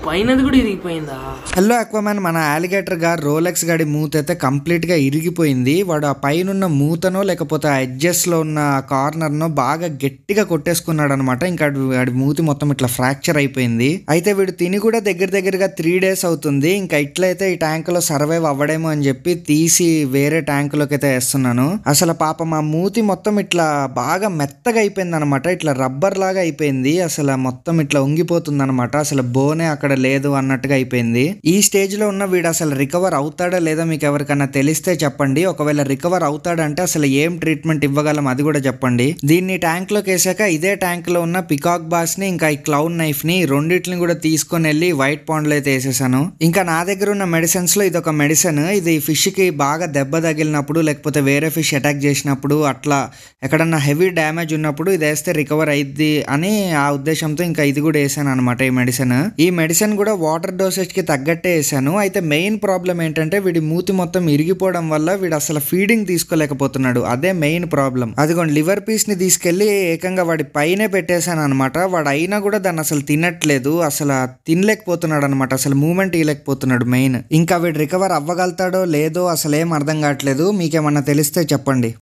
పైనది కూడా ఇరిగిపోయిందా? హలో అక్వామ్యాన్, మన అలిగేటర్ గా రోలెక్స్ గాడి మూత అయితే కంప్లీట్ గా ఇరిగిపోయింది. వాడు ఆ పైన మూతనో లేకపోతే ఆ ఎడ్జెస్ లో ఉన్న కార్నర్ నో బాగా గట్టిగా కొట్టేసుకున్నాడు అనమాట. ఇంకా వాడి మూతి మొత్తం ఇట్లా ఫ్రాక్చర్ అయిపోయింది. అయితే వీడు తిని కూడా దగ్గరగా 3 days అవుతుంది. ఇంకా ఇట్లయితే ఈ ట్యాంక్ లో సర్వైవ్ అవ్వడేమో అని చెప్పి తీసి వేరే ట్యాంక్ లోకి అయితే వేస్తున్నాను. అసలు పాపం ఆ మూతి మొత్తం ఇట్లా బాగా మెత్తగా అయిపోయింది అనమాట. ఇట్లా రబ్బర్ లాగా అయిపోయింది. అసలు మొత్తం ఇట్లా ఉంగిపోతుంది అనమాట. అసలు బోనే అక్కడ లేదు అన్నట్టుగా అయిపోయింది. ఈ స్టేజ్ లో ఉన్న వీడు అసలు రికవర్ అవుతాడా లేదా మీకు ఎవరికన్నా తెలిస్తే చెప్పండి. ఒకవేళ రికవర్ అవుతాడంటే అసలు ఏం ట్రీట్మెంట్ ఇవ్వగలం అది కూడా చెప్పండి. దీన్ని ట్యాంక్ లోకి వేసాక ఇదే ట్యాంక్ లో ఉన్న పికాక్ బాస్ ని ఇంకా ఈ క్లౌన్ నైఫ్ ని రెండిట్ని కూడా తీసుకొని వెళ్ళి వైట్ పాండ్ లో అయితే వేసేసాను. ఇంకా నా దగ్గర ఉన్న మెడిసిన్స్ లో ఇది ఒక మెడిసిన్. ఇది ఫిష్ కి బాగా దెబ్బ తగిలినప్పుడు లేకపోతే వేరే ఫిష్ అటాక్ చేసినప్పుడు అట్లా ఎక్కడన్నా హెవీ డ్యామేజ్ ఉన్నప్పుడు ఇది వేస్తే రికవర్ అయ్యిద్ది అని ఆ ఉద్దేశంతో ఇంకా ఇది కూడా వేసాను అనమాట. ఈ మెడిసిన్ కూడా వాటర్ డోసేజ్ కి తగ్గట్టే వేసాను. అయితే మెయిన్ ప్రాబ్లం ఏంటంటే వీడి మూతి మొత్తం ఇరిగిపోవడం వల్ల వీడు అసలు ఫీడింగ్ తీసుకోలేకపోతున్నాడు. అదే మెయిన్ ప్రాబ్లం. అదిగోండి లివర్ పీస్ ని తీసుకెళ్లి ఏకంగా వాడి పైనే పెట్టేశాను అనమాట. వాడు అయినా కూడా దాన్ని అసలు తినట్లేదు. అసలు తినలేకపోతున్నాడు అనమాట. అసలు మూమెంట్ ఇవ్వలేకపోతున్నాడు మెయిన్. ఇంకా వీడు రికవర్ అవ్వగలుగుతాడో లేదో అసలు ఏం అర్థం కావట్లేదు. మీకేమన్నా తెలిస్తే చెప్పండి.